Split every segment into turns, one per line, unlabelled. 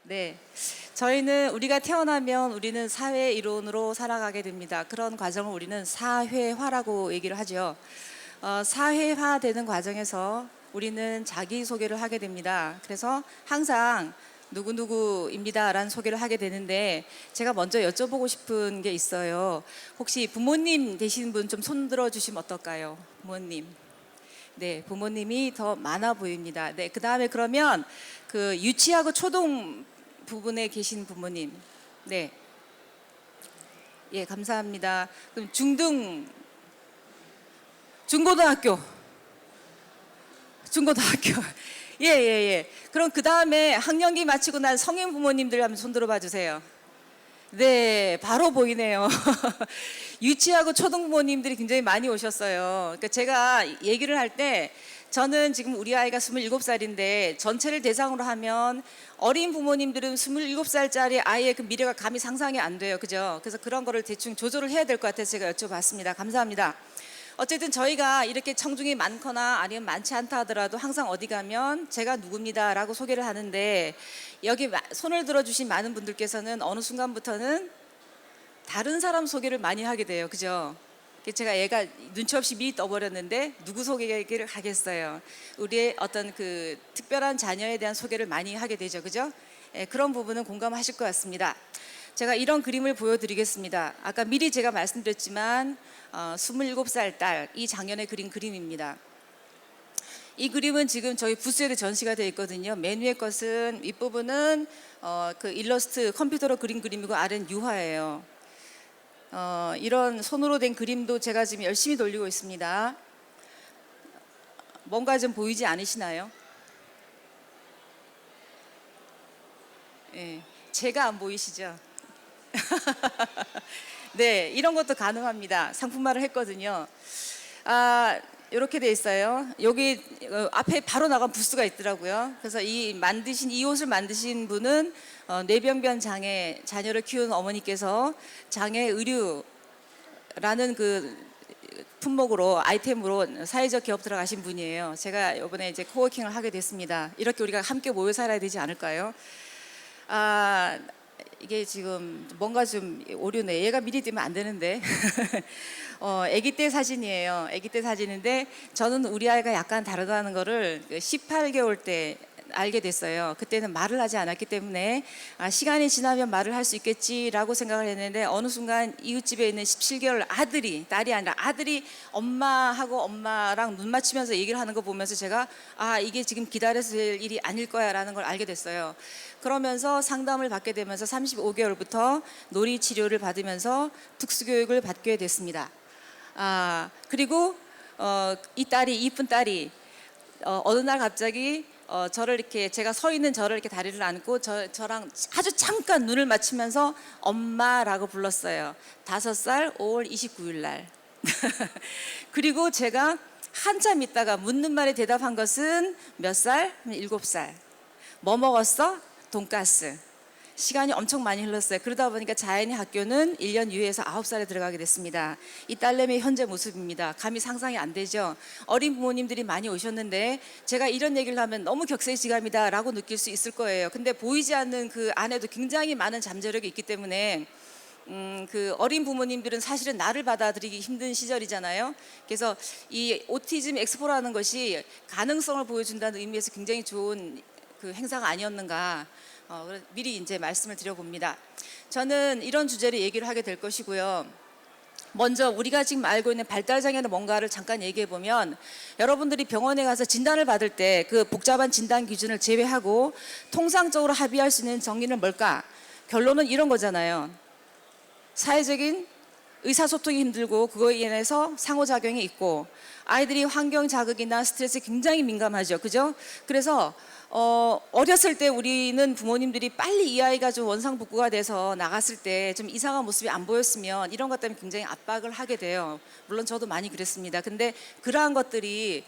네. 저희는 우리가 태어나면 우리는 사회 이론으로 살아가게 됩니다. 그런 과정을 우리는 사회화라고 얘기를 하죠. 사회화 되는 과정에서 우리는 자기소개를 하게 됩니다. 그래서 항상 누구누구입니다라는 소개를 하게 되는데 제가 먼저 여쭤보고 싶은 게 있어요. 혹시 부모님 되시는 분 좀 손 들어 주시면 어떨까요? 부모님. 네, 부모님이 더 많아 보입니다. 네, 그 다음에 그러면 그 유치하고 초등 부분에 계신 부모님. 네, 예, 감사합니다. 그럼 중고등학교. 예, 예, 예. 그럼 그 다음에 학년기 마치고 난 성인 부모님들 한번 손 들어봐 주세요. 네, 바로 보이네요. 유치하고 초등 부모님들이 굉장히 많이 오셨어요. 그러니까 제가 얘기를 할 때 저는 지금 우리 아이가 27살인데 전체를 대상으로 하면 어린 부모님들은 27살짜리 아이의 그 미래가 감히 상상이 안 돼요. 그죠? 그래서 그런 거를 대충 조절을 해야 될 것 같아서 제가 여쭤봤습니다. 감사합니다. 어쨌든 저희가 이렇게 청중이 많거나 아니면 많지 않다 하더라도 항상 어디 가면 제가 누굽니다 라고 소개를 하는데 여기 손을 들어주신 많은 분들께서는 어느 순간부터는 다른 사람 소개를 많이 하게 돼요. 그죠? 제가 얘가 눈치 없이 미리 떠버렸는데 누구 소개를 하겠어요. 우리의 어떤 그 특별한 자녀에 대한 소개를 많이 하게 되죠. 그죠? 예, 그런 부분은 공감하실 것 같습니다. 제가 이런 그림을 보여드리겠습니다. 아까 미리 제가 말씀드렸지만 27살 딸 이 작년에 그린 그림입니다. 이 그림은 지금 저희 부스에도 전시가 되어 있거든요. 맨 위에 것은 윗부분은 그 일러스트 컴퓨터로 그린 그림이고 아래는 유화예요. 이런 손으로 된 그림도 제가 지금 열심히 돌리고 있습니다. 뭔가 좀 보이지 않으시나요? 예, 제가 안 보이시죠? 네, 이런 것도 가능합니다. 상품화를 했거든요. 이렇게 돼 있어요. 여기 앞에 바로 나간 부스가 있더라고요. 그래서 이 옷을 만드신 분은 뇌병변 장애 자녀를 키우는 어머니께서 장애 의류라는 그 품목으로 아이템으로 사회적 기업 들어가신 분이에요. 제가 이번에 이제 코워킹을 하게 됐습니다. 이렇게 우리가 함께 모여 살아야 되지 않을까요? 이게 지금 뭔가 좀 오류네. 얘가 미리 뜨면 안 되는데. 아기 때 사진이에요. 아기 때 사진인데 저는 우리 아이가 약간 다르다는 거를 18개월 때 알게 됐어요. 그때는 말을 하지 않았기 때문에 시간이 지나면 말을 할 수 있겠지라고 생각을 했는데 어느 순간 이웃집에 있는 17개월 아들이, 딸이 아니라 아들이 엄마하고 엄마랑 눈 맞추면서 얘기를 하는 거 보면서 제가 이게 지금 기다려서 될 일이 아닐 거야 라는 걸 알게 됐어요. 그러면서 상담을 받게 되면서 35개월부터 놀이 치료를 받으면서 특수교육을 받게 됐습니다. 그리고 이쁜 딸이 어느 날 갑자기 저를 이렇게 제가 서 있는 저를 이렇게 다리를 안고 저랑 아주 잠깐 눈을 맞추면서 엄마라고 불렀어요. 5살 5월 29일 날. 그리고 제가 한참 있다가 묻는 말에 대답한 것은 몇 살? 7살. 뭐 먹었어? 돈가스. 시간이 엄청 많이 흘렀어요. 그러다 보니까 자연히 학교는 1년 유예해서 9살에 들어가게 됐습니다. 이 딸내미의 현재 모습입니다. 감히 상상이 안 되죠. 어린 부모님들이 많이 오셨는데 제가 이런 얘기를 하면 너무 격세지감이다 라고 느낄 수 있을 거예요. 근데 보이지 않는 그 안에도 굉장히 많은 잠재력이 있기 때문에 그 어린 부모님들은 사실은 나를 받아들이기 힘든 시절이잖아요. 그래서 이 오티즘 엑스포라는 것이 가능성을 보여준다는 의미에서 굉장히 좋은 그 행사가 아니었는가 미리 이제 말씀을 드려봅니다. 저는 이런 주제로 얘기를 하게 될 것이고요. 먼저 우리가 지금 알고 있는 발달장애는 뭔가를 잠깐 얘기해 보면 여러분들이 병원에 가서 진단을 받을 때 그 복잡한 진단 기준을 제외하고 통상적으로 합의할 수 있는 정의는 뭘까? 결론은 이런 거잖아요. 사회적인 의사소통이 힘들고 그거에 인해서 상호작용이 있고 아이들이 환경 자극이나 스트레스에 굉장히 민감하죠. 그죠? 그래서 어렸을 때 우리는 부모님들이 빨리 이 아이가 좀 원상복구가 돼서 나갔을 때 좀 이상한 모습이 안 보였으면 이런 것 때문에 굉장히 압박을 하게 돼요. 물론 저도 많이 그랬습니다. 근데 그러한 것들이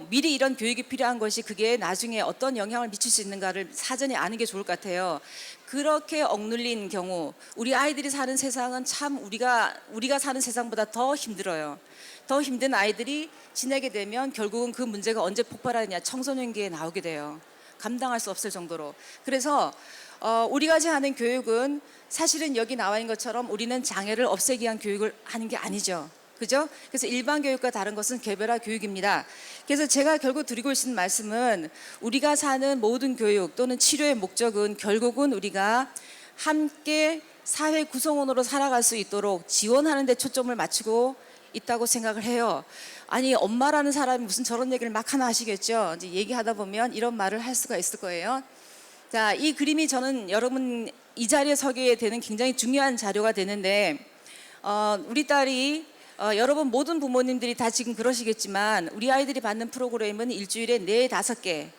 미리 이런 교육이 필요한 것이 그게 나중에 어떤 영향을 미칠 수 있는가를 사전에 아는 게 좋을 것 같아요. 그렇게 억눌린 경우 우리 아이들이 사는 세상은 참 우리가 사는 세상보다 더 힘들어요. 더 힘든 아이들이 지내게 되면 결국은 그 문제가 언제 폭발하느냐 청소년기에 나오게 돼요. 감당할 수 없을 정도로. 그래서 우리가 하는 교육은 사실은 여기 나와 있는 것처럼 우리는 장애를 없애기 위한 교육을 하는 게 아니죠. 그죠? 그래서 일반 교육과 다른 것은 개별화 교육입니다. 그래서 제가 결국 드리고 싶은 말씀은 우리가 사는 모든 교육 또는 치료의 목적은 결국은 우리가 함께 사회 구성원으로 살아갈 수 있도록 지원하는 데 초점을 맞추고 있다고 생각을 해요. 아니, 엄마라는 사람이 무슨 저런 얘기를 막 하나 하시겠죠. 이제 얘기하다 보면 이런 말을 할 수가 있을 거예요. 자, 이 그림이 저는 여러분 이 자리에 서게 되는 굉장히 중요한 자료가 되는데 우리 딸이 여러분 모든 부모님들이 다 지금 그러시겠지만 우리 아이들이 받는 프로그램은 일주일에 4, 5개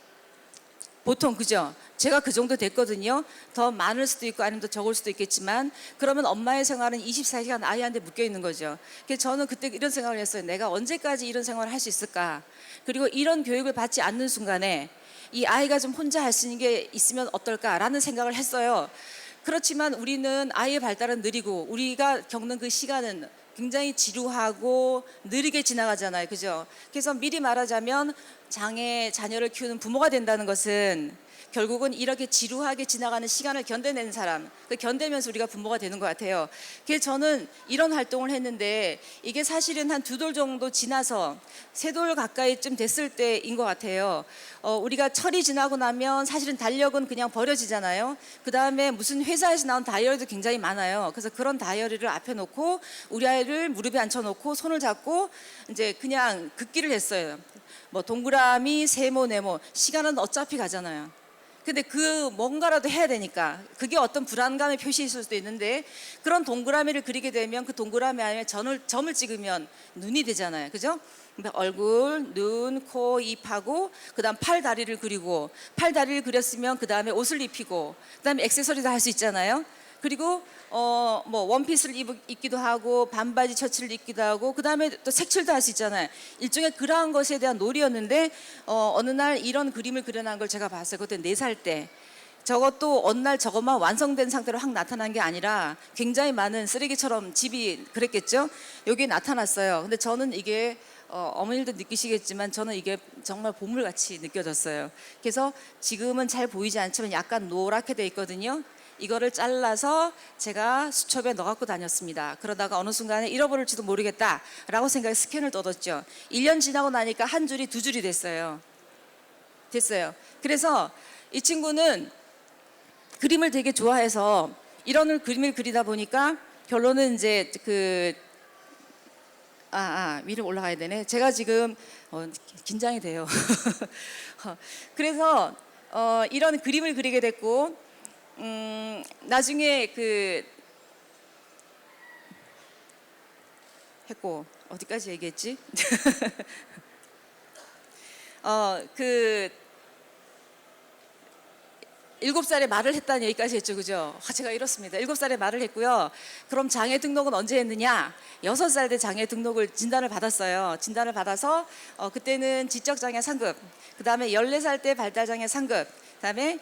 보통, 그죠? 제가 그 정도 됐거든요. 더 많을 수도 있고 아니면 더 적을 수도 있겠지만 그러면 엄마의 생활은 24시간 아이한테 묶여 있는 거죠. 그래서 저는 그때 이런 생각을 했어요. 내가 언제까지 이런 생활을 할 수 있을까? 그리고 이런 교육을 받지 않는 순간에 이 아이가 좀 혼자 할 수 있는 게 있으면 어떨까라는 생각을 했어요. 그렇지만 우리는 아이의 발달은 느리고 우리가 겪는 그 시간은 굉장히 지루하고 느리게 지나가잖아요. 그죠? 그래서 미리 말하자면 장애 자녀를 키우는 부모가 된다는 것은 결국은 이렇게 지루하게 지나가는 시간을 견뎌내는 사람, 그 견디면서 우리가 부모가 되는 것 같아요. 그래서 저는 이런 활동을 했는데 이게 사실은 한 2돌 정도 지나서 3돌 가까이쯤 됐을 때인 것 같아요. 우리가 철이 지나고 나면 사실은 달력은 그냥 버려지잖아요. 그 다음에 무슨 회사에서 나온 다이어리도 굉장히 많아요. 그래서 그런 다이어리를 앞에 놓고 우리 아이를 무릎에 앉혀놓고 손을 잡고 이제 그냥 긋기를 했어요. 뭐 동그라미, 세모, 네모. 시간은 어차피 가잖아요. 근데 그 뭔가라도 해야 되니까 그게 어떤 불안감의 표시일 수도 있는데 그런 동그라미를 그리게 되면 그 동그라미 안에 점을 찍으면 눈이 되잖아요. 그죠? 얼굴, 눈, 코, 입하고 그다음 팔, 다리를 그리고 팔, 다리를 그렸으면 그 다음에 옷을 입히고 그다음에 액세서리도 할 수 있잖아요. 그리고 뭐 원피스를 입기도 하고 반바지 셔츠를 입기도 하고 그 다음에 또 색칠도 할 수 있잖아요. 일종의 그러한 것에 대한 놀이였는데 어느 날 이런 그림을 그려놓은 걸 제가 봤어요. 그때 4살 때. 저것도 어느 날 저것만 완성된 상태로 확 나타난 게 아니라 굉장히 많은 쓰레기처럼 집이 그랬겠죠. 여기에 나타났어요. 근데 저는 이게 어머님도 느끼시겠지만 저는 이게 정말 보물같이 느껴졌어요. 그래서 지금은 잘 보이지 않지만 약간 노랗게 돼 있거든요. 이거를 잘라서 제가 수첩에 넣어갖고 다녔습니다. 그러다가 어느 순간에 잃어버릴지도 모르겠다라고 생각해 스캔을 뜯었죠. 1년 지나고 나니까 한 줄이 2줄이 됐어요. 그래서 이 친구는 그림을 되게 좋아해서 이런 그림을 그리다 보니까 결론은 이제 위로 올라가야 되네. 제가 지금 긴장이 돼요. 그래서 이런 그림을 그리게 됐고 나중에 했고 어디까지 얘기했지? 7살에 말을 했다는 얘기까지 했죠. 그죠? 제가 이렇습니다. 7살에 말을 했고요. 그럼 장애 등록은 언제 했느냐? 6살 때 장애 등록을 진단을 받았어요. 진단을 받아서 그때는 지적장애 3급, 그 다음에 14살 때 발달장애 3급, 그 다음에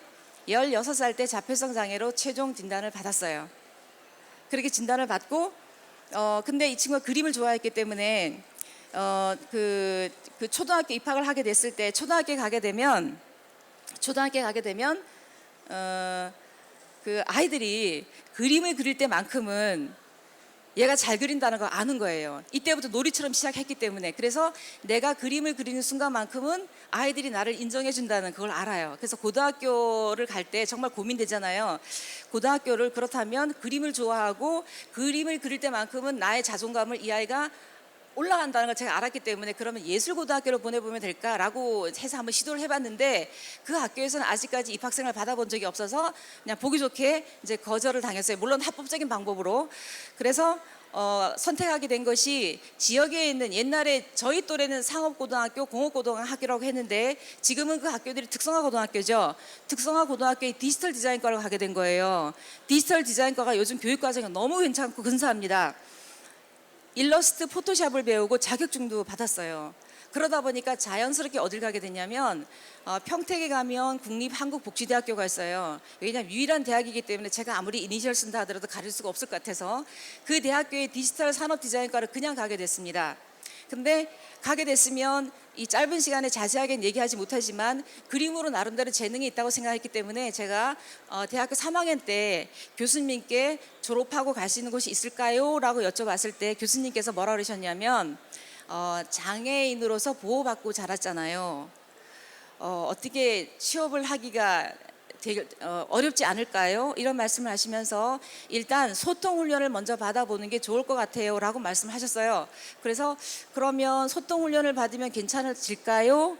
16살 때 자폐성 장애로 최종 진단을 받았어요. 그렇게 진단을 받고 근데 이 친구가 그림을 좋아했기 때문에 그 초등학교 입학을 하게 됐을 때 초등학교에 가게 되면 그 아이들이 그림을 그릴 때만큼은 얘가 잘 그린다는 걸 아는 거예요. 이때부터 놀이처럼 시작했기 때문에. 그래서 내가 그림을 그리는 순간만큼은 아이들이 나를 인정해 준다는 그걸 알아요. 그래서 고등학교를 갈 때 정말 고민되잖아요. 고등학교를 그렇다면 그림을 좋아하고 그림을 그릴 때만큼은 나의 자존감을 이 아이가 올라간다는 걸 제가 알았기 때문에 그러면 예술고등학교를 보내보면 될까라고 해서 한번 시도를 해봤는데 그 학교에서는 아직까지 입학생을 받아본 적이 없어서 그냥 보기 좋게 이제 거절을 당했어요. 물론 합법적인 방법으로. 그래서 선택하게 된 것이 지역에 있는 옛날에 저희 또래는 상업고등학교, 공업고등학교라고 했는데 지금은 그 학교들이 특성화고등학교죠. 특성화고등학교의 디지털 디자인과를 가게 된 거예요. 디지털 디자인과가 요즘 교육과정이 너무 괜찮고 근사합니다. 일러스트 포토샵을 배우고 자격증도 받았어요. 그러다 보니까 자연스럽게 어딜 가게 됐냐면 평택에 가면 국립한국복지대학교가 있어요. 왜냐하면 유일한 대학이기 때문에 제가 아무리 이니셜 쓴다 하더라도 가릴 수가 없을 것 같아서 그 대학교의 디지털 산업 디자인과를 그냥 가게 됐습니다. 근데 가게 됐으면 이 짧은 시간에 자세하게는 얘기하지 못하지만 그림으로 나름대로 재능이 있다고 생각했기 때문에 제가 대학교 3학년 때 교수님께 졸업하고 갈 수 있는 곳이 있을까요? 라고 여쭤봤을 때 교수님께서 뭐라 그러셨냐면 장애인으로서 보호받고 자랐잖아요. 어떻게 취업을 하기가 되게 어렵지 않을까요? 이런 말씀을 하시면서 일단 소통 훈련을 먼저 받아보는 게 좋을 것 같아요 라고 말씀하셨어요. 그래서 그러면 소통 훈련을 받으면 괜찮아질까요?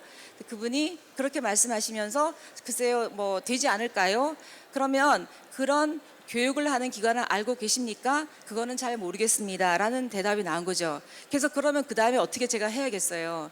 그분이 그렇게 말씀하시면서 글쎄요 뭐 되지 않을까요? 그러면 그런 교육을 하는 기관을 알고 계십니까? 그거는 잘 모르겠습니다 라는 대답이 나온 거죠. 그래서 그러면 그 다음에 어떻게 제가 해야겠어요?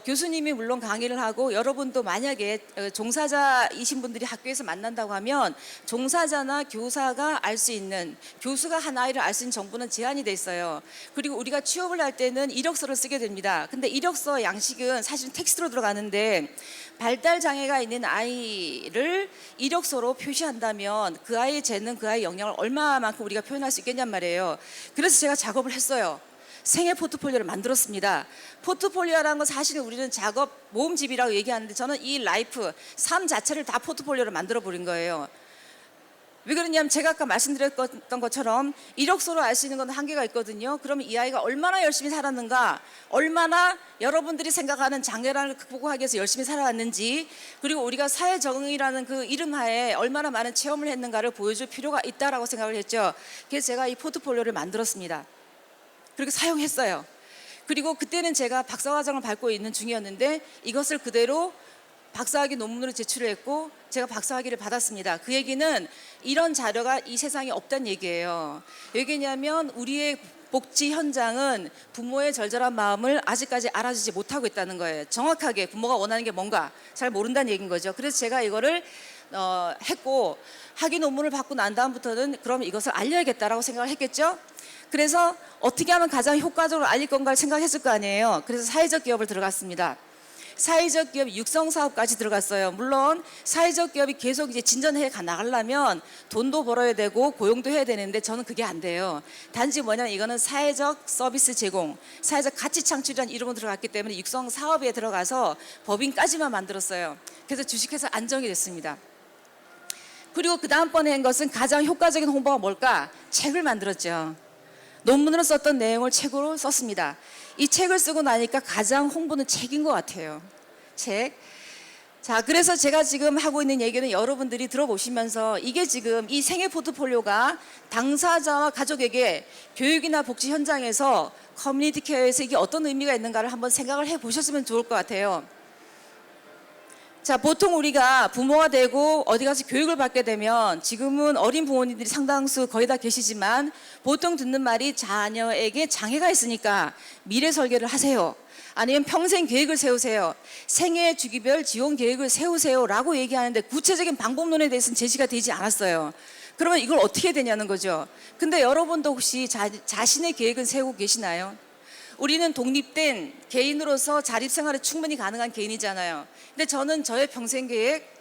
교수님이 물론 강의를 하고 여러분도 만약에 종사자이신 분들이 학교에서 만난다고 하면 종사자나 교사가 알 수 있는, 교수가 한 아이를 알 수 있는 정보는 제한이 돼 있어요. 그리고 우리가 취업을 할 때는 이력서를 쓰게 됩니다. 근데 이력서 양식은 사실 텍스트로 들어가는데 발달 장애가 있는 아이를 이력서로 표시한다면 그 아이의 재능, 그 아이의 역량을 얼마만큼 우리가 표현할 수 있겠냔 말이에요. 그래서 제가 작업을 했어요. 생애 포트폴리오를 만들었습니다. 포트폴리오라는 건 사실 우리는 작업 모음집이라고 얘기하는데 저는 이 라이프, 삶 자체를 다 포트폴리오로 만들어 버린 거예요. 왜 그러냐면 제가 아까 말씀드렸던 것처럼 이력서로 알 수 있는 건 한계가 있거든요. 그러면 이 아이가 얼마나 열심히 살았는가, 얼마나 여러분들이 생각하는 장애를 극복하기 위해서 열심히 살아왔는지, 그리고 우리가 사회 적응이라는 그 이름 하에 얼마나 많은 체험을 했는가를 보여줄 필요가 있다라고 생각을 했죠. 그래서 제가 이 포트폴리오를 만들었습니다. 그리고 사용했어요. 그리고 그때는 제가 박사과정을 밟고 있는 중이었는데 이것을 그대로 박사학위 논문으로 제출을 했고 제가 박사학위를 받았습니다. 그 얘기는 이런 자료가 이 세상에 없다는 얘기예요. 왜냐하면 우리의 복지 현장은 부모의 절절한 마음을 아직까지 알아주지 못하고 있다는 거예요. 정확하게 부모가 원하는 게 뭔가 잘 모른다는 얘기인 거죠. 그래서 제가 이거를 했고 학위 논문을 받고 난 다음부터는 그럼 이것을 알려야겠다라고 생각을 했겠죠. 그래서 어떻게 하면 가장 효과적으로 알릴 건가를 생각했을 거 아니에요. 그래서 사회적 기업을 들어갔습니다. 사회적 기업 육성 사업까지 들어갔어요. 물론 사회적 기업이 계속 이제 진전해 나가려면 돈도 벌어야 되고 고용도 해야 되는데 저는 그게 안 돼요. 단지 뭐냐면 이거는 사회적 서비스 제공, 사회적 가치 창출이라는 이름으로 들어갔기 때문에 육성 사업에 들어가서 법인까지만 만들었어요. 그래서 주식회사 안정이 됐습니다. 그리고 그 다음번에 한 것은 가장 효과적인 홍보가 뭘까? 책을 만들었죠. 논문으로 썼던 내용을 책으로 썼습니다. 이 책을 쓰고 나니까 가장 홍보는 책인 것 같아요. 책. 자, 그래서 제가 지금 하고 있는 얘기는 여러분들이 들어보시면서 이게 지금 이 생애 포트폴리오가 당사자와 가족에게 교육이나 복지 현장에서 커뮤니티 케어에서 이게 어떤 의미가 있는가를 한번 생각을 해보셨으면 좋을 것 같아요. 자, 보통 우리가 부모가 되고 어디 가서 교육을 받게 되면 지금은 어린 부모님들이 상당수 거의 다 계시지만 보통 듣는 말이 자녀에게 장애가 있으니까 미래 설계를 하세요. 아니면 평생 계획을 세우세요. 생애 주기별 지원 계획을 세우세요 라고 얘기하는데 구체적인 방법론에 대해서는 제시가 되지 않았어요. 그러면 이걸 어떻게 되냐는 거죠. 근데 여러분도 혹시 자신의 계획은 세우고 계시나요? 우리는 독립된 개인으로서 자립생활이 충분히 가능한 개인이잖아요. 근데 저는 저의 평생 계획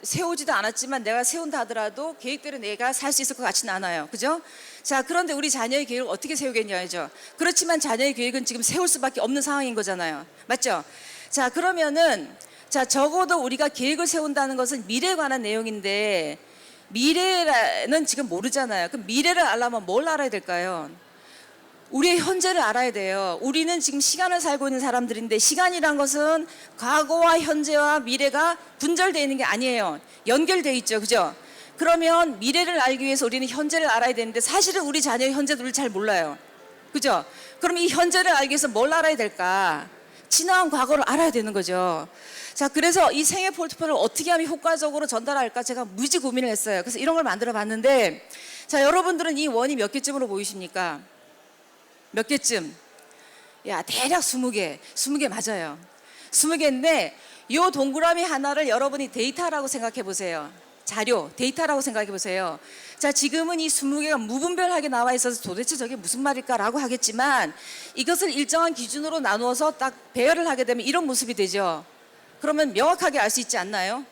세우지도 않았지만 내가 세운다 하더라도 계획대로 내가 살 수 있을 것 같지는 않아요. 그죠? 자, 그런데 우리 자녀의 계획을 어떻게 세우겠냐죠. 그렇지만 자녀의 계획은 지금 세울 수밖에 없는 상황인 거잖아요. 맞죠? 자, 그러면은 자, 적어도 우리가 계획을 세운다는 것은 미래에 관한 내용인데 미래는 지금 모르잖아요. 그럼 미래를 알려면 뭘 알아야 될까요? 우리의 현재를 알아야 돼요. 우리는 지금 시간을 살고 있는 사람들인데 시간이란 것은 과거와 현재와 미래가 분절되어 있는 게 아니에요. 연결되어 있죠. 그죠? 그러면 미래를 알기 위해서 우리는 현재를 알아야 되는데 사실은 우리 자녀의 현재를 잘 몰라요. 그죠? 그럼 이 현재를 알기 위해서 뭘 알아야 될까? 지나온 과거를 알아야 되는 거죠. 자, 그래서 이 생애 포트폴리오를 어떻게 하면 효과적으로 전달할까 제가 무지 고민을 했어요. 그래서 이런 걸 만들어 봤는데 자, 여러분들은 이 원이 몇 개쯤으로 보이십니까? 몇 개쯤? 야, 대략 20개. 20개 맞아요. 20개인데 이 동그라미 하나를 여러분이 데이터라고 생각해 보세요. 자료, 데이터라고 생각해 보세요. 자, 지금은 이 20개가 무분별하게 나와 있어서 도대체 저게 무슨 말일까라고 하겠지만 이것을 일정한 기준으로 나누어서 딱 배열을 하게 되면 이런 모습이 되죠. 그러면 명확하게 알 수 있지 않나요?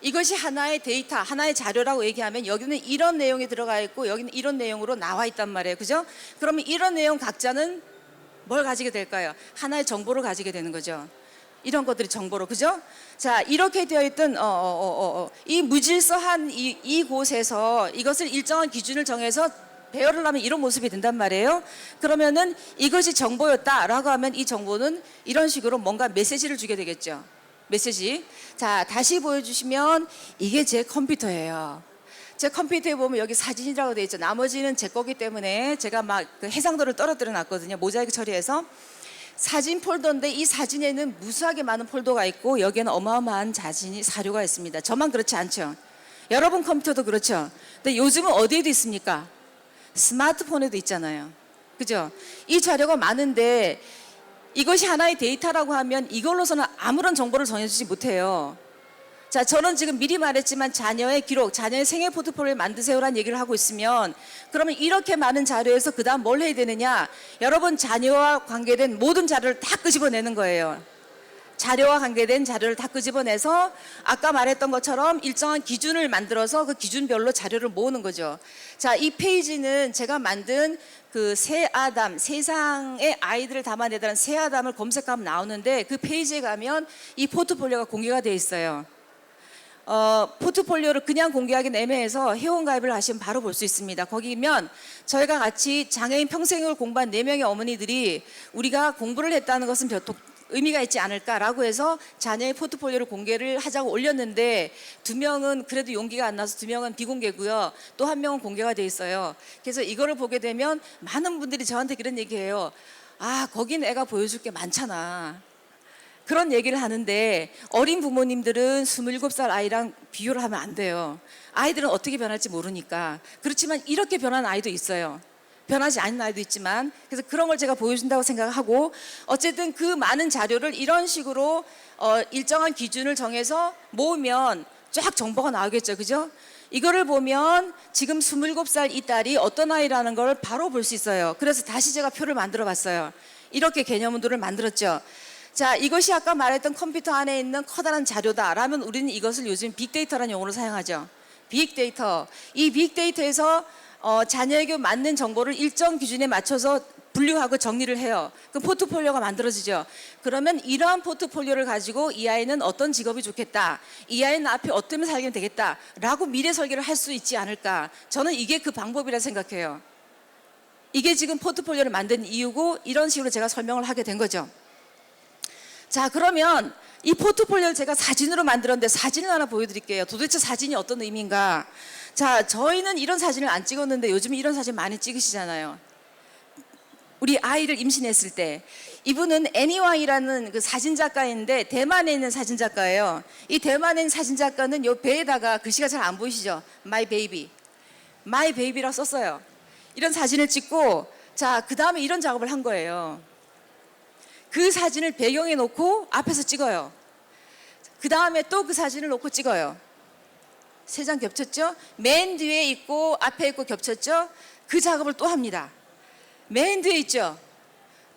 이것이 하나의 데이터, 하나의 자료라고 얘기하면 여기는 이런 내용이 들어가 있고 여기는 이런 내용으로 나와 있단 말이에요. 그죠? 그러면 이런 내용 각자는 뭘 가지게 될까요? 하나의 정보를 가지게 되는 거죠. 이런 것들이 정보로, 그죠? 자, 이렇게 되어 있던 이 무질서한 이곳에서 이것을 일정한 기준을 정해서 배열을 하면 이런 모습이 된단 말이에요. 그러면은 이것이 정보였다라고 하면 이 정보는 이런 식으로 뭔가 메시지를 주게 되겠죠. 메시지. 자, 다시 보여주시면 이게 제 컴퓨터예요. 제 컴퓨터에 보면 여기 사진이라고 되어 있죠. 나머지는 제 거기 때문에 제가 막 그 해상도를 떨어뜨려 놨거든요. 모자이크 처리해서. 사진 폴더인데 이 사진에는 무수하게 많은 폴더가 있고 여기에는 어마어마한 사료가 있습니다. 저만 그렇지 않죠. 여러분 컴퓨터도 그렇죠. 근데 요즘은 어디에도 있습니까? 스마트폰에도 있잖아요. 그죠? 이 자료가 많은데 이것이 하나의 데이터라고 하면 이걸로서는 아무런 정보를 전해주지 못해요. 자, 저는 지금 미리 말했지만 자녀의 기록, 자녀의 생애 포트폴리오를 만드세요라는 얘기를 하고 있으면 그러면 이렇게 많은 자료에서 그 다음 뭘 해야 되느냐? 여러분 자녀와 관계된 모든 자료를 다 끄집어내는 거예요. 자료와 관계된 자료를 다 끄집어내서 아까 말했던 것처럼 일정한 기준을 만들어서 그 기준별로 자료를 모으는 거죠. 자, 이 페이지는 제가 만든 그 새 아담, 세상의 아이들을 담아내다는 새 아담을 검색하면 나오는데 그 페이지에 가면 이 포트폴리오가 공개가 되어 있어요. 포트폴리오를 그냥 공개하기는 애매해서 회원가입을 하시면 바로 볼 수 있습니다. 거기면 저희가 같이 장애인 평생을 공부한 4명의 어머니들이 우리가 공부를 했다는 것은 의미가 있지 않을까라고 해서 자녀의 포트폴리오를 공개를 하자고 올렸는데 2명은 그래도 용기가 안 나서 2명은 비공개고요. 또 1명은 공개가 돼 있어요. 그래서 이거를 보게 되면 많은 분들이 저한테 그런 얘기해요. 아, 거긴 애가 보여줄 게 많잖아. 그런 얘기를 하는데 어린 부모님들은 27살 아이랑 비교를 하면 안 돼요. 아이들은 어떻게 변할지 모르니까. 그렇지만 이렇게 변한 아이도 있어요. 변하지 않은 아이도 있지만 그래서 그런 걸 제가 보여준다고 생각하고 어쨌든 그 많은 자료를 이런 식으로 일정한 기준을 정해서 모으면 쫙 정보가 나오겠죠. 그죠? 이거를 보면 지금 27살 이 딸이 어떤 아이라는 걸 바로 볼 수 있어요. 그래서 다시 제가 표를 만들어 봤어요. 이렇게 개념들을 만들었죠. 자, 이것이 아까 말했던 컴퓨터 안에 있는 커다란 자료다라면 우리는 이것을 요즘 빅데이터라는 용어를 사용하죠. 빅데이터. 이 빅데이터에서 자녀에게 맞는 정보를 일정 기준에 맞춰서 분류하고 정리를 해요. 그 포트폴리오가 만들어지죠. 그러면 이러한 포트폴리오를 가지고 이 아이는 어떤 직업이 좋겠다. 이 아이는 앞에 어떻게 살면 되겠다. 라고 미래 설계를 할 수 있지 않을까. 저는 이게 그 방법이라 생각해요. 이게 지금 포트폴리오를 만든 이유고 이런 식으로 제가 설명을 하게 된 거죠. 자, 그러면 이 포트폴리오를 제가 사진으로 만들었는데 사진을 하나 보여드릴게요. 도대체 사진이 어떤 의미인가? 자, 저희는 이런 사진을 안 찍었는데 요즘 이런 사진 많이 찍으시잖아요. 우리 아이를 임신했을 때. 이분은 애니와이라는 그 사진작가인데 대만에 있는 사진작가예요. 이 대만에 있는 사진작가는 요 배에다가 글씨가 잘 안 보이시죠? My baby. My baby라고 썼어요. 이런 사진을 찍고 자, 그 다음에 이런 작업을 한 거예요. 그 사진을 배경에 놓고 앞에서 찍어요. 그 다음에 또 그 사진을 놓고 찍어요. 3장 겹쳤죠? 맨 뒤에 있고 앞에 있고 겹쳤죠? 그 작업을 또 합니다. 맨 뒤에 있죠?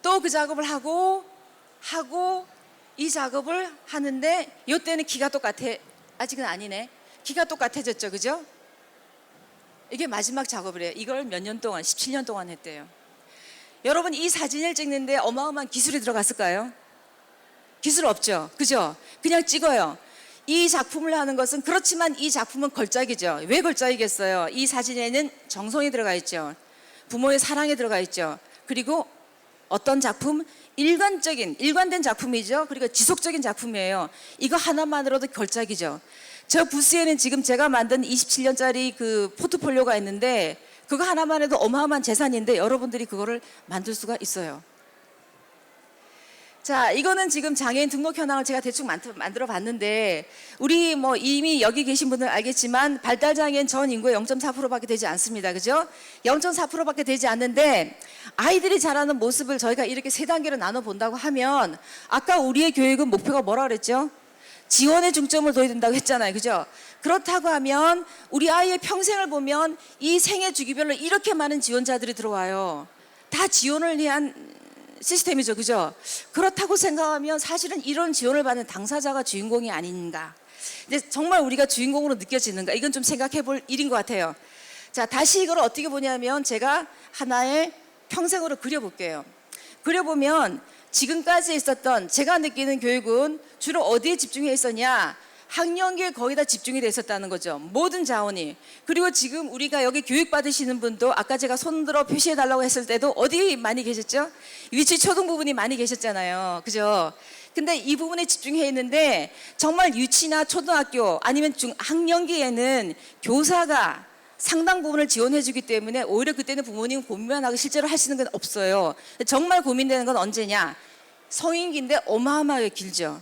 또 그 작업을 하고 이 작업을 하는데 이때는 키가 똑같아. 아직은 아니네. 키가 똑같아졌죠. 그죠? 이게 마지막 작업을 해요. 이걸 몇 년 동안, 17년 동안 했대요. 여러분 이 사진을 찍는데 어마어마한 기술이 들어갔을까요? 기술 없죠. 그죠? 그냥 찍어요. 이 작품을 하는 것은 그렇지만 이 작품은 걸작이죠. 왜 걸작이겠어요? 이 사진에는 정성이 들어가 있죠. 부모의 사랑이 들어가 있죠. 그리고 어떤 작품? 일관된 작품이죠. 그리고 지속적인 작품이에요. 이거 하나만으로도 걸작이죠. 저 부스에는 지금 제가 만든 27년짜리 그 포트폴리오가 있는데 그거 하나만 해도 어마어마한 재산인데 여러분들이 그거를 만들 수가 있어요. 자, 이거는 지금 장애인 등록 현황을 제가 대충 만들어 봤는데 우리 뭐 이미 여기 계신 분들 알겠지만 발달장애인 전 인구의 0.4%밖에 되지 않습니다. 그죠? 0.4%밖에 되지 않는데 아이들이 자라는 모습을 저희가 이렇게 3단계로 나눠 본다고 하면 아까 우리의 교육은 목표가 뭐라 그랬죠? 지원에 중점을 둬야 된다고 했잖아요. 그죠? 그렇다고 하면 우리 아이의 평생을 보면 이 생애 주기별로 이렇게 많은 지원자들이 들어와요. 다 지원을 위한 시스템이죠. 그죠? 그렇다고 생각하면 사실은 이런 지원을 받는 당사자가 주인공이 아닌가. 근데 정말 우리가 주인공으로 느껴지는가. 이건 좀 생각해 볼 일인 것 같아요. 자, 다시 이걸 어떻게 보냐면 제가 하나의 평생으로 그려볼게요. 그려보면 지금까지 있었던 제가 느끼는 교육은 주로 어디에 집중해 있었냐? 학령기에 거의 다 집중이 돼 있었다는 거죠. 모든 자원이. 그리고 지금 우리가 여기 교육 받으시는 분도 아까 제가 손들어 표시해 달라고 했을 때도 어디 많이 계셨죠? 위치 초등 부분이 많이 계셨잖아요. 그죠? 근데 이 부분에 집중해 있는데 정말 유치나 초등학교 아니면 학령기에는 교사가 상당 부분을 지원해 주기 때문에 오히려 그때는 부모님 고민만 하고 실제로 하시는 건 없어요. 정말 고민되는 건 언제냐? 성인기인데 어마어마하게 길죠.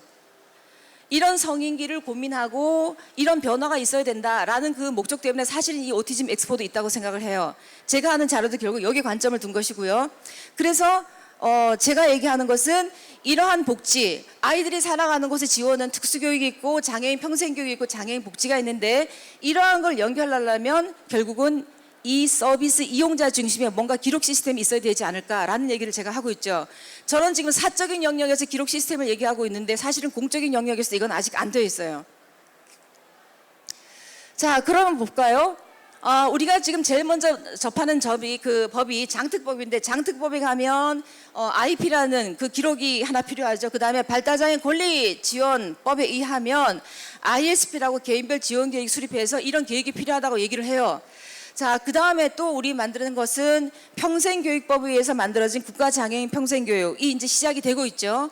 이런 성인기를 고민하고 이런 변화가 있어야 된다라는 그 목적 때문에 사실은 이 오티즘 엑스포도 있다고 생각을 해요. 제가 하는 자료도 결국 여기 관점을 둔 것이고요. 그래서 제가 얘기하는 것은 이러한 복지, 아이들이 살아가는 곳에 지원은 특수교육이 있고 장애인 평생교육이 있고 장애인 복지가 있는데 이러한 걸 연결하려면 결국은 이 서비스 이용자 중심의 뭔가 기록 시스템이 있어야 되지 않을까라는 얘기를 제가 하고 있죠. 저는 지금 사적인 영역에서 기록 시스템을 얘기하고 있는데 사실은 공적인 영역에서 이건 아직 안 되어 있어요. 자, 그러면 볼까요? 우리가 지금 제일 먼저 접하는 법이 장특법인데 장특법에 가면 IP라는 그 기록이 하나 필요하죠. 그 다음에 발달장애인 권리지원법에 의하면 ISP라고 개인별 지원계획 수립해서 이런 계획이 필요하다고 얘기를 해요. 자, 그 다음에 또 우리 만드는 것은 평생교육법에 의해서 만들어진 국가장애인 평생교육이 이제 시작이 되고 있죠.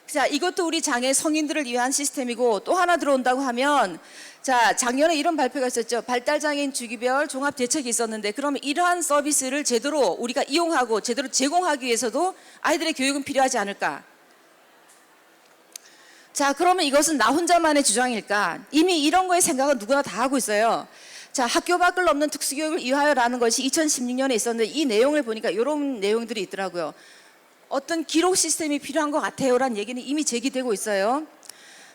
자, 이것도 우리 장애 성인들을 위한 시스템이고 또 하나 들어온다고 하면 자, 작년에 이런 발표가 있었죠. 발달장애인 주기별 종합대책이 있었는데 그러면 이러한 서비스를 제대로 우리가 이용하고 제대로 제공하기 위해서도 아이들의 교육은 필요하지 않을까? 자, 그러면 이것은 나 혼자만의 주장일까? 이미 이런 거에 생각은 누구나 다 하고 있어요. 자, 학교 밖을 넘는 특수교육을 위하여라는 것이 2016년에 있었는데 이 내용을 보니까 이런 내용들이 있더라고요. 어떤 기록 시스템이 필요한 것 같아요라는 얘기는 이미 제기되고 있어요.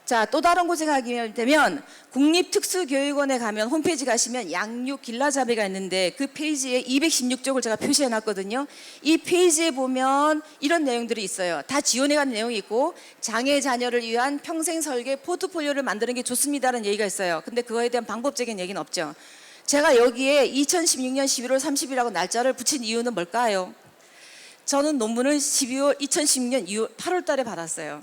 자, 또 다른 곳에 가게 되면 국립특수교육원에 가면 홈페이지 가시면 양육 길라잡이가 있는데 그 페이지에 216쪽을 제가 표시해 놨거든요. 이 페이지에 보면 이런 내용들이 있어요. 다 지원해 간 내용이 있고 장애 자녀를 위한 평생 설계 포트폴리오를 만드는 게 좋습니다라는 얘기가 있어요. 근데 그거에 대한 방법적인 얘기는 없죠. 제가 여기에 2016년 11월 30일이라고 날짜를 붙인 이유는 뭘까요? 저는 논문을 2016년 8월 달에 받았어요.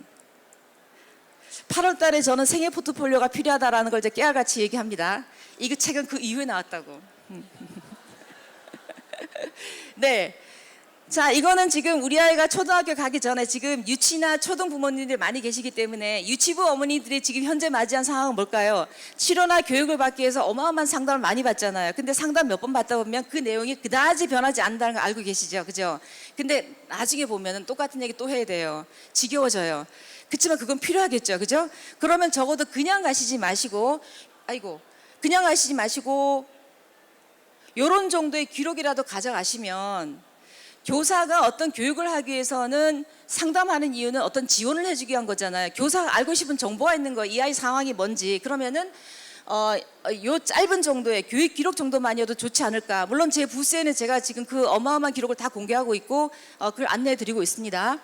8월 달에 저는 생애 포트폴리오가 필요하다라는 걸 이제 깨알같이 얘기합니다. 이 책은 그 이후에 나왔다고. 네. 자, 이거는 지금 우리 아이가 초등학교 가기 전에 지금 유치나 초등 부모님들이 많이 계시기 때문에 유치부 어머니들이 지금 현재 맞이한 상황은 뭘까요? 치료나 교육을 받기 위해서 어마어마한 상담을 많이 받잖아요. 근데 상담 몇 번 받다 보면 그 내용이 그다지 변하지 않는다는 거 알고 계시죠? 그죠? 근데 나중에 보면은 똑같은 얘기 또 해야 돼요. 지겨워져요. 그렇지만 그건 필요하겠죠. 그죠? 그러면 적어도 그냥 가시지 마시고 그냥 가시지 마시고 요런 정도의 기록이라도 가져가시면 교사가 어떤 교육을 하기 위해서는 상담하는 이유는 어떤 지원을 해주기 위한 거잖아요. 교사가 알고 싶은 정보가 있는 거예요. 이 아이 상황이 뭔지. 그러면은 요 짧은 정도의 교육 기록 정도만이어도 좋지 않을까. 물론 제 부스에는 제가 지금 그 어마어마한 기록을 다 공개하고 있고 그걸 안내해 드리고 있습니다.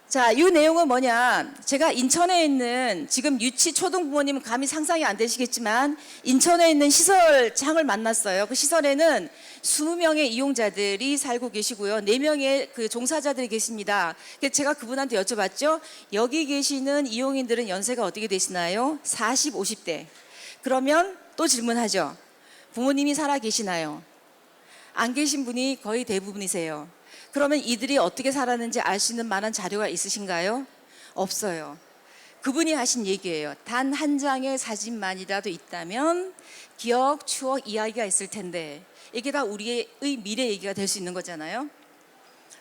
자, 이 내용은 뭐냐? 제가 인천에 있는 지금 유치 초등 부모님은 감히 상상이 안 되시겠지만 인천에 있는 시설장을 만났어요. 그 시설에는 20명의 이용자들이 살고 계시고요. 4명의 그 종사자들이 계십니다. 그래서 제가 그분한테 여쭤봤죠. 여기 계시는 이용인들은 연세가 어떻게 되시나요? 40, 50대. 그러면 또 질문하죠. 부모님이 살아 계시나요? 안 계신 분이 거의 대부분이세요. 그러면 이들이 어떻게 살았는지 알 수 있는 만한 자료가 있으신가요? 없어요. 그분이 하신 얘기예요. 단 한 장의 사진만이라도 있다면 기억, 추억, 이야기가 있을 텐데 이게 다 우리의 미래 얘기가 될 수 있는 거잖아요.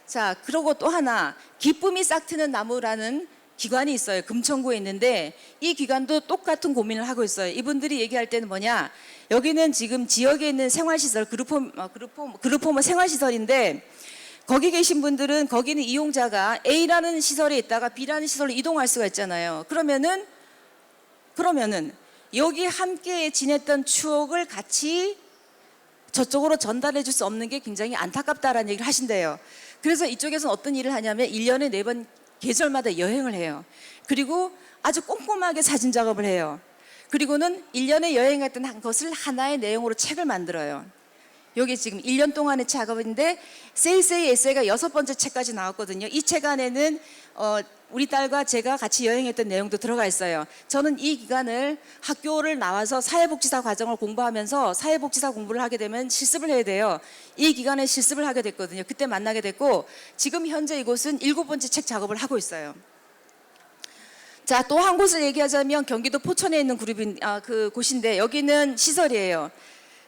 자, 그리고 또 하나 기쁨이 싹트는 나무라는 기관이 있어요. 금천구에 있는데 이 기관도 똑같은 고민을 하고 있어요. 이분들이 얘기할 때는 뭐냐? 여기는 지금 지역에 있는 생활시설, 그룹홈 생활시설인데 거기 계신 분들은 거기는 이용자가 A라는 시설에 있다가 B라는 시설로 이동할 수가 있잖아요. 그러면은 여기 함께 지냈던 추억을 같이 저쪽으로 전달해 줄 수 없는 게 굉장히 안타깝다라는 얘기를 하신대요. 그래서 이쪽에서는 어떤 일을 하냐면 1년에 4번 계절마다 여행을 해요. 그리고 아주 꼼꼼하게 사진 작업을 해요. 그리고는 1년에 여행 갔던 한 것을 하나의 내용으로 책을 만들어요. 여기 지금 1년 동안의 작업인데 세이세이 에세이가 6번째 책까지 나왔거든요. 이 책 안에는 우리 딸과 제가 같이 여행했던 내용도 들어가 있어요. 저는 이 기간을 학교를 나와서 사회복지사 과정을 공부하면서 사회복지사 공부를 하게 되면 실습을 해야 돼요. 이 기간에 실습을 하게 됐거든요. 그때 만나게 됐고 지금 현재 이곳은 7번째 책 작업을 하고 있어요. 자, 또 한 곳을 얘기하자면 경기도 포천에 있는 그 곳인데 여기는 시설이에요.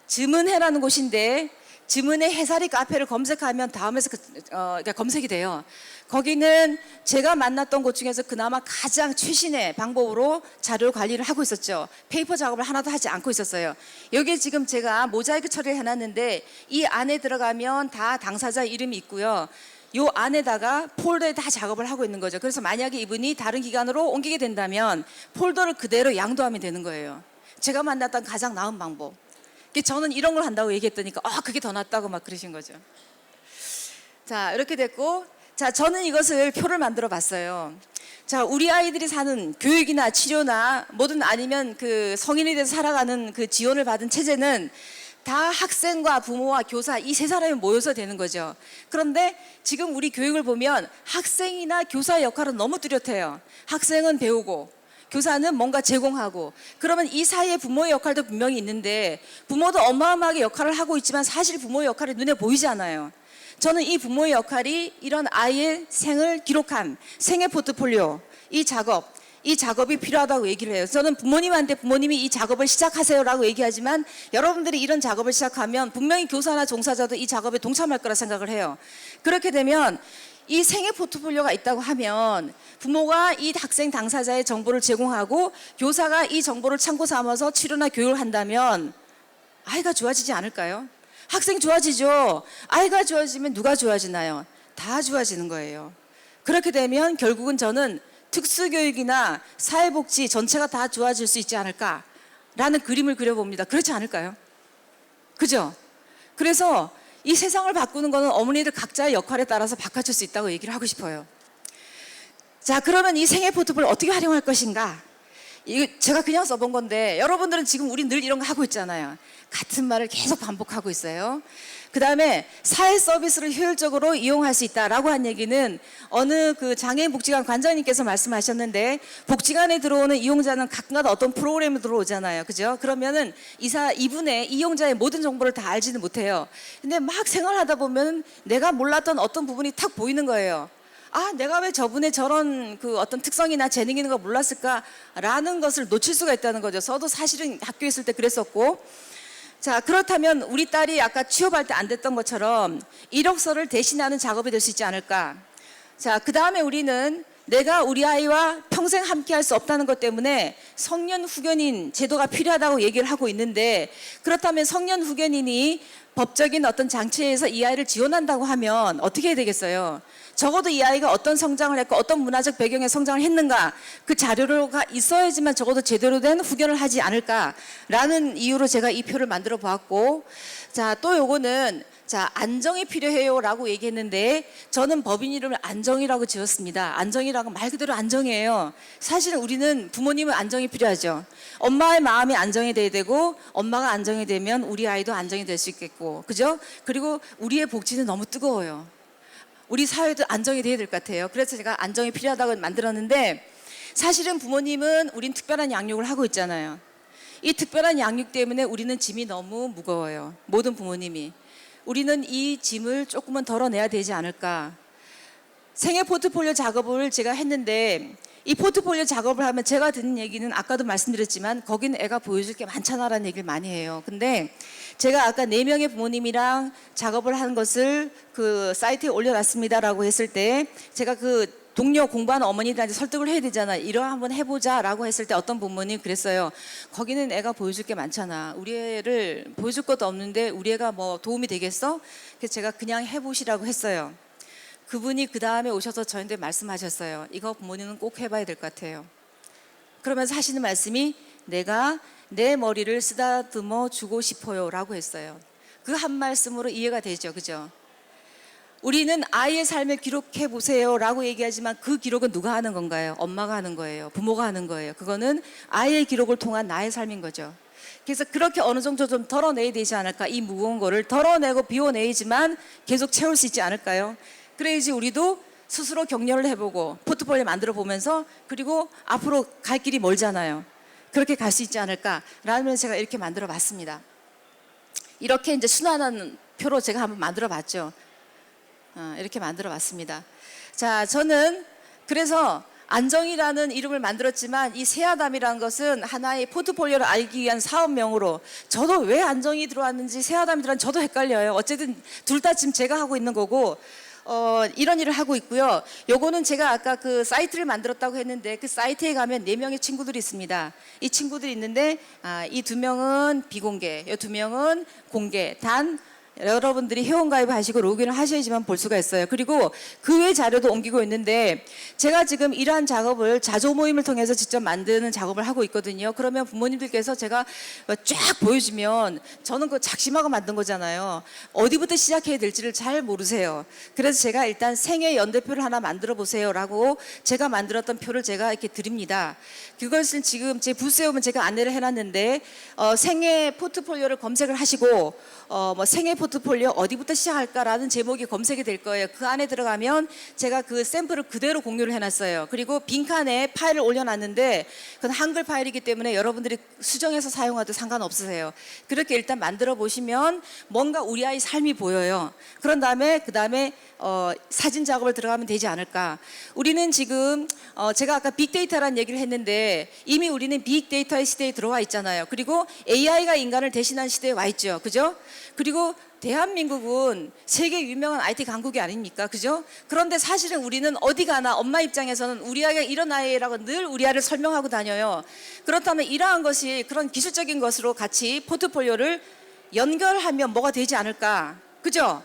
즈문해라는 곳인데 즈문해 해사리 카페를 검색하면 다음에서 그러니까 검색이 돼요. 거기는 제가 만났던 곳 중에서 그나마 가장 최신의 방법으로 자료 관리를 하고 있었죠. 페이퍼 작업을 하나도 하지 않고 있었어요. 여기에 지금 제가 모자이크 처리를 해놨는데 이 안에 들어가면 다 당사자 이름이 있고요. 요 안에다가 폴더에 다 작업을 하고 있는 거죠. 그래서 만약에 이분이 다른 기관으로 옮기게 된다면 폴더를 그대로 양도하면 되는 거예요. 제가 만났던 가장 나은 방법. 저는 이런 걸 한다고 얘기했더니까 그게 더 낫다고 막 그러신 거죠. 자, 이렇게 됐고, 자, 저는 이것을 표를 만들어 봤어요. 자, 우리 아이들이 사는 교육이나 치료나 뭐든 아니면 그 성인이 돼서 살아가는 그 지원을 받은 체제는 다 학생과 부모와 교사 이 세 사람이 모여서 되는 거죠. 그런데 지금 우리 교육을 보면 학생이나 교사의 역할은 너무 뚜렷해요. 학생은 배우고 교사는 뭔가 제공하고, 그러면 이 사이에 부모의 역할도 분명히 있는데 부모도 어마어마하게 역할을 하고 있지만 사실 부모의 역할이 눈에 보이지 않아요. 저는 이 부모의 역할이 이런 아이의 생을 기록한 생애 포트폴리오, 이 작업이 필요하다고 얘기를 해요. 저는 부모님한테 부모님이 이 작업을 시작하세요라고 얘기하지만 여러분들이 이런 작업을 시작하면 분명히 교사나 종사자도 이 작업에 동참할 거라 생각을 해요. 그렇게 되면 이 생애 포트폴리오가 있다고 하면 부모가 이 학생 당사자의 정보를 제공하고 교사가 이 정보를 참고 삼아서 치료나 교육을 한다면 아이가 좋아지지 않을까요? 학생 좋아지죠. 아이가 좋아지면 누가 좋아지나요? 다 좋아지는 거예요. 그렇게 되면 결국은 저는 특수교육이나 사회복지 전체가 다 좋아질 수 있지 않을까라는 그림을 그려봅니다. 그렇지 않을까요? 그죠? 그래서 이 세상을 바꾸는 거는 어머니들 각자의 역할에 따라서 바꿔줄 수 있다고 얘기를 하고 싶어요. 자, 그러면 이 생애 포트폴리오를 어떻게 활용할 것인가? 이거 제가 그냥 써본 건데 여러분들은 지금 우리 늘 이런 거 하고 있잖아요. 같은 말을 계속 반복하고 있어요. 그 다음에 사회 서비스를 효율적으로 이용할 수 있다라고 한 얘기는 어느 그 장애인 복지관 관장님께서 말씀하셨는데 복지관에 들어오는 이용자는 각각 어떤 프로그램에 들어오잖아요. 그죠? 그러면은 이분의 이용자의 모든 정보를 다 알지는 못해요. 근데 막 생활하다 보면 내가 몰랐던 어떤 부분이 탁 보이는 거예요. 내가 왜 저분의 저런 그 어떤 특성이나 재능이 있는 걸 몰랐을까라는 것을 놓칠 수가 있다는 거죠. 저도 사실은 학교에 있을 때 그랬었고. 자, 그렇다면 우리 딸이 아까 취업할 때 안 됐던 것처럼 이력서를 대신하는 작업이 될 수 있지 않을까. 자, 그 다음에 우리는 내가 우리 아이와 평생 함께 할 수 없다는 것 때문에 성년 후견인 제도가 필요하다고 얘기를 하고 있는데, 그렇다면 성년 후견인이 법적인 어떤 장치에서 이 아이를 지원한다고 하면 어떻게 해야 되겠어요? 적어도 이 아이가 어떤 성장을 했고 어떤 문화적 배경의 성장을 했는가, 그 자료가 있어야지만 적어도 제대로 된 후견을 하지 않을까라는 이유로 제가 이 표를 만들어 보았고, 자, 또 요거는 자, 안정이 필요해요 라고 얘기했는데 저는 법인 이름을 안정이라고 지었습니다. 안정이라고 말 그대로 안정이에요. 사실은 우리는 부모님은 안정이 필요하죠. 엄마의 마음이 안정이 돼야 되고 엄마가 안정이 되면 우리 아이도 안정이 될 수 있겠고, 그죠? 그리고 우리의 복지는 너무 뜨거워요. 우리 사회도 안정이 돼야 될 것 같아요. 그래서 제가 안정이 필요하다고 만들었는데, 사실은 부모님은 우린 특별한 양육을 하고 있잖아요. 이 특별한 양육 때문에 우리는 짐이 너무 무거워요. 모든 부모님이. 우리는 이 짐을 조금은 덜어내야 되지 않을까. 생애 포트폴리오 작업을 제가 했는데 이 포트폴리오 작업을 하면 제가 듣는 얘기는 아까도 말씀드렸지만 거기는 애가 보여줄 게 많잖아라는 얘기를 많이 해요. 근데 제가 아까 4명의 부모님이랑 작업을 한 것을 그 사이트에 올려놨습니다라고 했을 때 제가 그 동료 공부하는 어머니들한테 설득을 해야 되잖아. 이러 한번 해보자 라고 했을 때 어떤 부모님 그랬어요. 거기는 애가 보여줄 게 많잖아. 우리 애를 보여줄 것도 없는데 우리 애가 뭐 도움이 되겠어? 그래서 제가 그냥 해보시라고 했어요. 그분이 그 다음에 오셔서 저한테 말씀하셨어요. 이거 부모님은 꼭 해봐야 될 것 같아요. 그러면서 하시는 말씀이 내가 내 머리를 쓰다듬어 주고 싶어요 라고 했어요. 그 한 말씀으로 이해가 되죠. 그죠? 우리는 아이의 삶을 기록해 보세요 라고 얘기하지만 그 기록은 누가 하는 건가요? 엄마가 하는 거예요. 부모가 하는 거예요. 그거는 아이의 기록을 통한 나의 삶인 거죠. 그래서 그렇게 어느 정도 좀 덜어내야 되지 않을까. 이 무거운 거를 덜어내고 비워내야지만 계속 채울 수 있지 않을까요? 그래야지 우리도 스스로 격려를 해보고 포트폴리오 만들어 보면서 그리고 앞으로 갈 길이 멀잖아요. 그렇게 갈 수 있지 않을까라는 제가 이렇게 만들어 봤습니다. 이렇게 이제 순환한 표로 제가 한번 만들어 봤죠. 이렇게 만들어 봤습니다. 자, 저는 그래서 안정이라는 이름을 만들었지만 이 새아담이라는 것은 하나의 포트폴리오를 알기 위한 사업명으로, 저도 왜 안정이 들어왔는지 새아담이 들어왔는지 저도 헷갈려요. 어쨌든 둘 다 지금 제가 하고 있는 거고 이런 일을 하고 있고요. 요거는 제가 아까 그 사이트를 만들었다고 했는데 그 사이트에 가면 4명의 친구들이 있습니다. 이 친구들이 있는데 이 2명은 비공개, 이 2명은 공개. 단 여러분들이 회원가입을 하시고 로그인을 하셔야지만 볼 수가 있어요. 그리고 그 외 자료도 옮기고 있는데 제가 지금 이러한 작업을 자조 모임을 통해서 직접 만드는 작업을 하고 있거든요. 그러면 부모님들께서 제가 쫙 보여주면 저는 그 작심하고 만든 거잖아요. 어디부터 시작해야 될지를 잘 모르세요. 그래서 제가 일단 생애 연대표를 하나 만들어 보세요 라고 제가 만들었던 표를 제가 이렇게 드립니다. 그것은 지금 제 부스에 오면 제가 안내를 해놨는데 생애 포트폴리오를 검색을 하시고 뭐 생애 포트폴리오 어디부터 시작할까라는 제목이 검색이 될 거예요. 그 안에 들어가면 제가 그 샘플을 그대로 공유를 해놨어요. 그리고 빈칸에 파일을 올려놨는데 그건 한글 파일이기 때문에 여러분들이 수정해서 사용해도 상관없으세요. 그렇게 일단 만들어 보시면 뭔가 우리 아이 삶이 보여요. 그런 다음에 그 다음에 사진 작업을 들어가면 되지 않을까. 우리는 지금 제가 아까 빅데이터라는 얘기를 했는데 이미 우리는 빅데이터의 시대에 들어와 있잖아요. 그리고 AI가 인간을 대신한 시대에 와 있죠. 그죠? 그리고 대한민국은 세계 유명한 IT 강국이 아닙니까? 그죠? 그런데 사실은 우리는 어디 가나 엄마 입장에서는 우리 아이가 이런 아이라고 늘 우리 아이를 설명하고 다녀요. 그렇다면 이러한 것이 그런 기술적인 것으로 같이 포트폴리오를 연결하면 뭐가 되지 않을까? 그죠?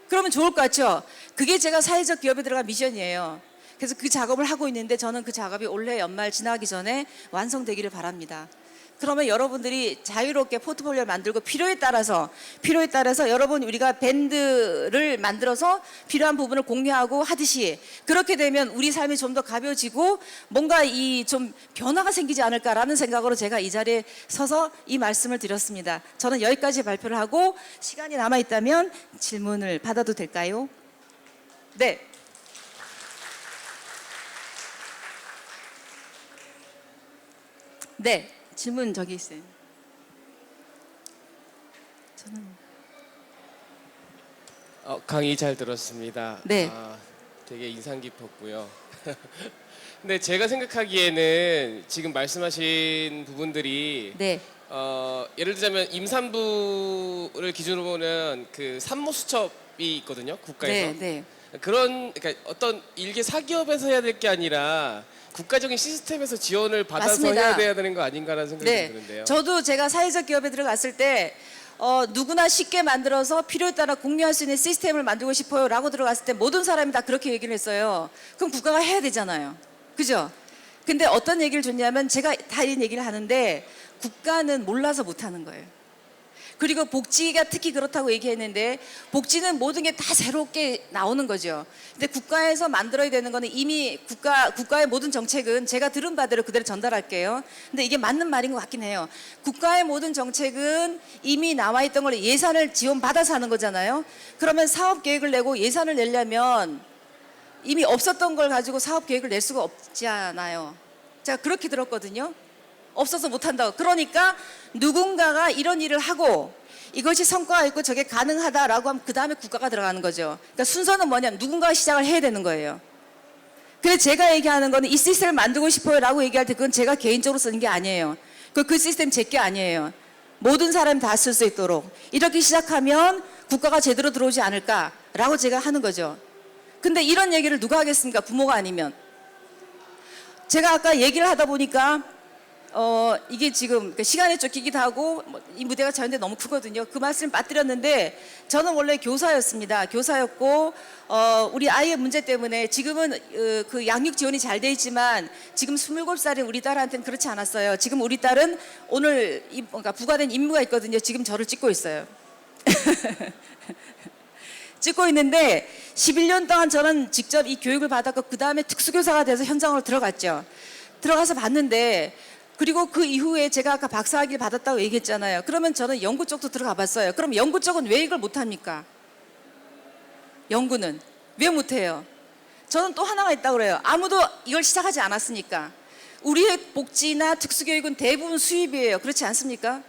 그러면 좋을 것 같죠? 그게 제가 사회적 기업에 들어간 미션이에요. 그래서 그 작업을 하고 있는데 저는 그 작업이 올해 연말 지나기 전에 완성되기를 바랍니다. 그러면 여러분들이 자유롭게 포트폴리오를 만들고 필요에 따라서 여러분 우리가 밴드를 만들어서 필요한 부분을 공유하고 하듯이 그렇게 되면 우리 삶이 좀 더 가벼워지고 뭔가 이 좀 변화가 생기지 않을까라는 생각으로 제가 이 자리에 서서 이 말씀을 드렸습니다. 저는 여기까지 발표를 하고 시간이 남아 있다면 질문을 받아도 될까요? 네. 네. 질문 저기 있어요. 저는
강의 잘 들었습니다.
네.
되게 인상 깊었고요. 근데 제가 생각하기에는 지금 말씀하신 부분들이
네.
예를 들자면 임산부를 기준으로 보는 그 산모수첩이 있거든요, 국가에서.
네, 네.
그러니까 어떤 일개 사기업에서 해야 될 게 아니라 국가적인 시스템에서 지원을 받아서
맞습니다.
해야 돼야 되는 거 아닌가라는 생각이
네.
드는데요.
저도 제가 사회적 기업에 들어갔을 때 누구나 쉽게 만들어서 필요에 따라 공유할 수 있는 시스템을 만들고 싶어요 라고 들어갔을 때 모든 사람이 다 그렇게 얘기를 했어요. 그럼 국가가 해야 되잖아요. 그죠? 근데 어떤 얘기를 줬냐면 제가 다 이런 얘기를 하는데 국가는 몰라서 못하는 거예요. 그리고 복지가 특히 그렇다고 얘기했는데 복지는 모든 게 다 새롭게 나오는 거죠. 근데 국가에서 만들어야 되는 거는 이미 국가의 모든 정책은 제가 들은 바대로 그대로 전달할게요. 근데 이게 맞는 말인 것 같긴 해요. 국가의 모든 정책은 이미 나와 있던 걸 예산을 지원받아서 하는 거잖아요. 그러면 사업 계획을 내고 예산을 내려면 이미 없었던 걸 가지고 사업 계획을 낼 수가 없지 않아요. 제가 그렇게 들었거든요. 없어서 못한다고. 그러니까 누군가가 이런 일을 하고 이것이 성과가 있고 저게 가능하다라고 하면 그 다음에 국가가 들어가는 거죠. 그러니까 순서는 뭐냐면 누군가가 시작을 해야 되는 거예요. 그래서 제가 얘기하는 거는 이 시스템을 만들고 싶어요 라고 얘기할 때 그건 제가 개인적으로 쓰는 게 아니에요. 그 시스템 제 게 아니에요. 모든 사람이 다 쓸 수 있도록 이렇게 시작하면 국가가 제대로 들어오지 않을까라고 제가 하는 거죠. 근데 이런 얘기를 누가 하겠습니까? 부모가 아니면. 제가 아까 얘기를 하다 보니까 이게 지금 시간에 쫓기기도 하고 이 무대가 저한테 너무 크거든요. 그 말씀을 빠뜨렸는데 저는 원래 교사였습니다. 교사였고 우리 아이의 문제 때문에 지금은 그 양육 지원이 잘 돼 있지만 지금 27살인 우리 딸한테는 그렇지 않았어요. 지금 우리 딸은 오늘 그러니까 부과된 임무가 있거든요. 지금 저를 찍고 있어요. 찍고 있는데 11년 동안 저는 직접 이 교육을 받았고 그 다음에 특수교사가 돼서 현장으로 들어갔죠. 들어가서 봤는데 그리고 그 이후에 제가 아까 박사학위를 받았다고 얘기했잖아요. 그러면 저는 연구 쪽도 들어가 봤어요. 그럼 연구 쪽은 왜 이걸 못합니까? 연구는 왜 못해요? 저는 또 하나가 있다고 그래요. 아무도 이걸 시작하지 않았으니까. 우리의 복지나 특수교육은 대부분 수입이에요. 그렇지 않습니까?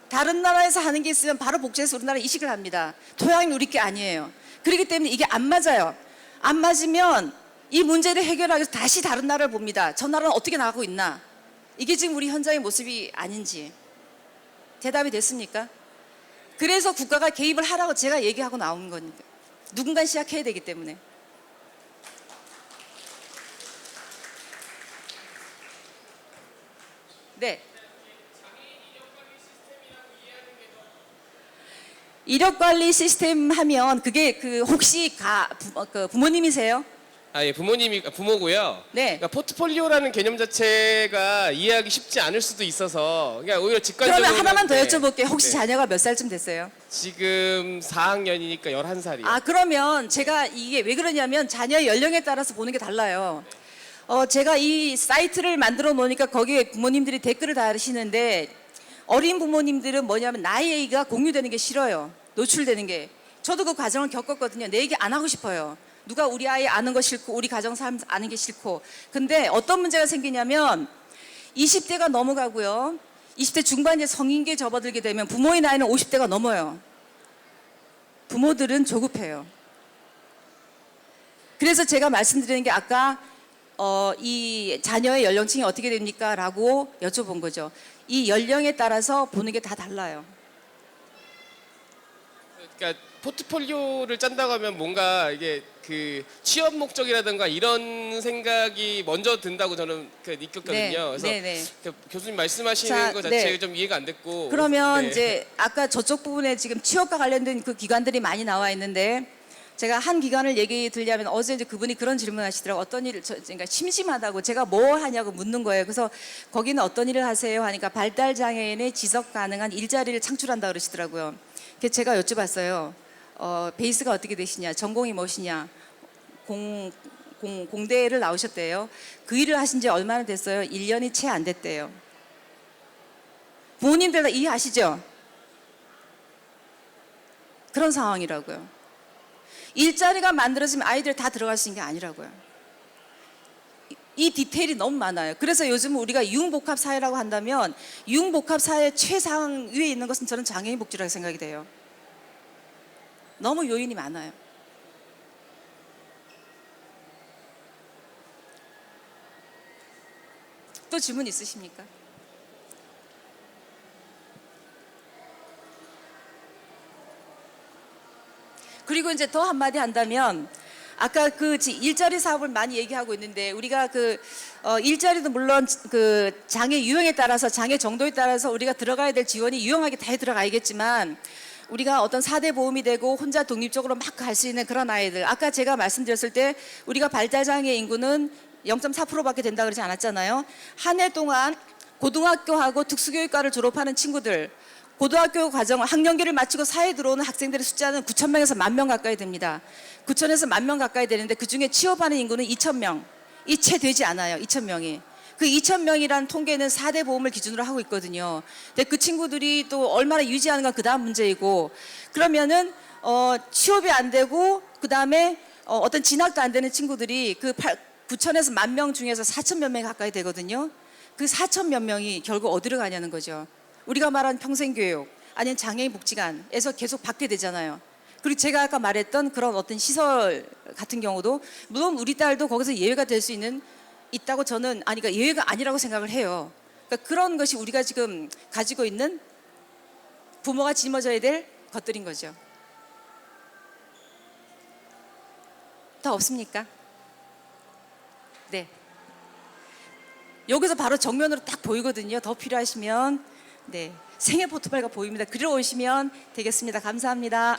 다른 나라에서 하는 게 있으면 바로 복지해서 우리나라 이식을 합니다. 토양이 우리 게 아니에요. 그렇기 때문에 이게 안 맞아요. 안 맞으면 이 문제를 해결하기 위해서 다시 다른 나라를 봅니다. 저 나라는 어떻게 나가고 있나? 이게 지금 우리 현장의 모습이 아닌지. 대답이 됐습니까? 그래서 국가가 개입을 하라고 제가 얘기하고 나온 거니까. 누군가 시작해야 되기 때문에. 네. 이력 관리 시스템 하면 그게 혹시 부모님이세요?
아, 예, 부모고요.
네.
그러니까 포트폴리오라는 개념 자체가 이해하기 쉽지 않을 수도 있어서 그냥 오히려 직관적으로.
그러면 하나만 더
네.
여쭤볼게요. 혹시
네.
자녀가 몇 살쯤 됐어요?
지금 4학년이니까 11살이요.
아, 그러면 제가 이게 왜 그러냐면 자녀의 연령에 따라서 보는 게 달라요. 제가 이 사이트를 만들어 놓으니까 거기에 부모님들이 댓글을 다시는데 어린 부모님들은 뭐냐면 나의 얘기가 공유되는 게 싫어요. 노출되는 게. 저도 그 과정을 겪었거든요. 내 얘기 안 하고 싶어요. 누가 우리 아이 아는 거 싫고 우리 가정 삶 아는 게 싫고. 근데 어떤 문제가 생기냐면 20대가 넘어가고요. 20대 중반에 성인기에 접어들게 되면 부모의 나이는 50대가 넘어요. 부모들은 조급해요. 그래서 제가 말씀드리는 게 아까 이 자녀의 연령층이 어떻게 됩니까? 라고 여쭤본 거죠. 이 연령에 따라서 보는 게 다 달라요.
그러니까 포트폴리오를 짠다고 하면 뭔가 이게 그 취업 목적이라든가 이런 생각이 먼저 든다고 저는 느꼈거든요.
네,
그래서
네.
교수님 말씀하시는
자,
것 자체가
네.
좀 이해가 안 됐고.
그러면
네.
이제 아까 저쪽 부분에 지금 취업과 관련된 그 기관들이 많이 나와 있는데 제가 한 기관을 얘기 들려면 어제 이제 그분이 그런 질문 하시더라고요. 어떤 일을, 그러니까 심심하다고 제가 뭐 하냐고 묻는 거예요. 그래서 거기는 어떤 일을 하세요? 하니까 발달장애인의 지속 가능한 일자리를 창출한다 그러시더라고요. 그래서 제가 여쭤봤어요. 베이스가 어떻게 되시냐? 전공이 무엇이냐? 공대를 나오셨대요. 그 일을 하신 지 얼마나 됐어요? 1년이 채 안 됐대요. 부모님들 다 이해하시죠? 그런 상황이라고요. 일자리가 만들어지면 아이들 다 들어갈 수 있는 게 아니라고요. 이 디테일이 너무 많아요. 그래서 요즘 우리가 융복합 사회라고 한다면 융복합 사회 최상 위에 있는 것은 저는 장애인 복지라고 생각이 돼요. 너무 요인이 많아요. 또 질문 있으십니까? 그리고 이제 더 한마디 한다면 아까 그 일자리 사업을 많이 얘기하고 있는데 우리가 일자리도 물론 그 장애 유형에 따라서 장애 정도에 따라서 우리가 들어가야 될 지원이 유용하게 다 들어가야겠지만 우리가 어떤 4대 보험이 되고 혼자 독립적으로 막 갈 수 있는 그런 아이들 아까 제가 말씀드렸을 때 우리가 발달장애 인구는 0.4%밖에 된다 그러지 않았잖아요. 한 해 동안 고등학교하고 특수교육과를 졸업하는 친구들 고등학교 과정을 학년기를 마치고 사회에 들어오는 학생들의 숫자는 9,000명에서 10,000명 가까이 됩니다. 9,000에서 10,000명 가까이 되는데 그중에 취업하는 인구는 2,000명. 이 채 되지 않아요. 2,000명이. 그 2,000명이라는 통계는 4대 보험을 기준으로 하고 있거든요. 근데 그 친구들이 또 얼마나 유지하는가 그 다음 문제이고 그러면은 취업이 안 되고 그 다음에 어떤 진학도 안 되는 친구들이 그 9,000에서 10,000명 중에서 4,000 몇 명 가까이 되거든요. 그 4,000 몇 명이 결국 어디로 가냐는 거죠. 우리가 말한 평생교육 아니면 장애인 복지관에서 계속 받게 되잖아요. 그리고 제가 아까 말했던 그런 어떤 시설 같은 경우도 물론 우리 딸도 거기서 예외가 될 수 있다고 저는 그러니까 예외가 아니라고 생각을 해요. 그러니까 그런 것이 우리가 지금 가지고 있는 부모가 짊어져야 될 것들인 거죠. 더 없습니까? 네. 여기서 바로 정면으로 딱 보이거든요. 더 필요하시면 네, 생애 포트폴리오가 보입니다. 그리러 오시면 되겠습니다. 감사합니다.